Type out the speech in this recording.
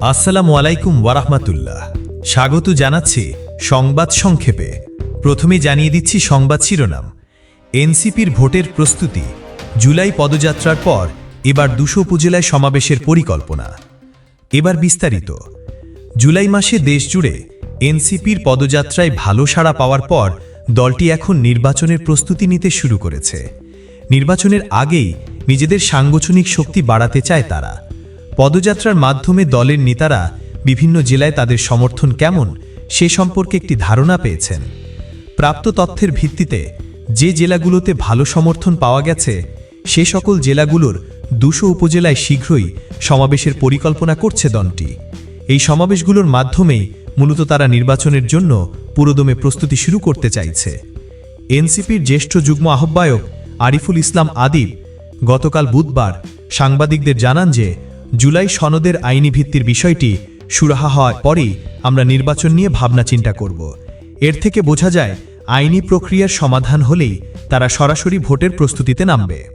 আসসালামু আলাইকুম ওয়ারাহমাতুল্লাহ। স্বাগত জানাচ্ছি সংবাদ সংক্ষেপে। প্রথমে জানিয়ে দিচ্ছি সংবাদ শিরোনাম। এনসিপির ভোটের প্রস্তুতি, জুলাই পদযাত্রার পর এবার ২০০ উপজেলায় সমাবেশের পরিকল্পনা। এবার বিস্তারিত। জুলাই মাসে দেশজুড়ে এনসিপির পদযাত্রায় ভালো সাড়া পাওয়ার পর দলটি এখন নির্বাচনের প্রস্তুতি নিতে শুরু করেছে। নির্বাচনের আগেই নিজেদের সাংগঠনিক শক্তি বাড়াতে চায় তারা। পদযাত্রার মাধ্যমে দলের নেতারা বিভিন্ন জেলায় তাদের সমর্থন কেমন সে সম্পর্কে একটি ধারণা পেয়েছেন। প্রাপ্ত তথ্যের ভিত্তিতে যে জেলাগুলোতে ভালো সমর্থন পাওয়া গেছে সে সকল জেলাগুলোর ২০০ উপজেলায় শীঘ্রই সমাবেশের পরিকল্পনা করছে দলটি। এই সমাবেশগুলোর মাধ্যমেই মূলত তারা নির্বাচনের জন্য পুরোদমে প্রস্তুতি শুরু করতে চাইছে। এনসিপির জ্যেষ্ঠ যুগ্ম আহ্বায়ক আরিফুল ইসলাম আদিব গতকাল বুধবার সাংবাদিকদের জানান যে জুলাই সনদের আইনি ভিত্তির বিষয়টি সুরাহা হওয়ার পরেই আমরা নির্বাচন নিয়ে ভাবনা চিন্তা করব। এর থেকে বোঝা যায় আইনি প্রক্রিয়ার সমাধান হলেই তারা সরাসরি ভোটের প্রস্তুতিতে নামবে।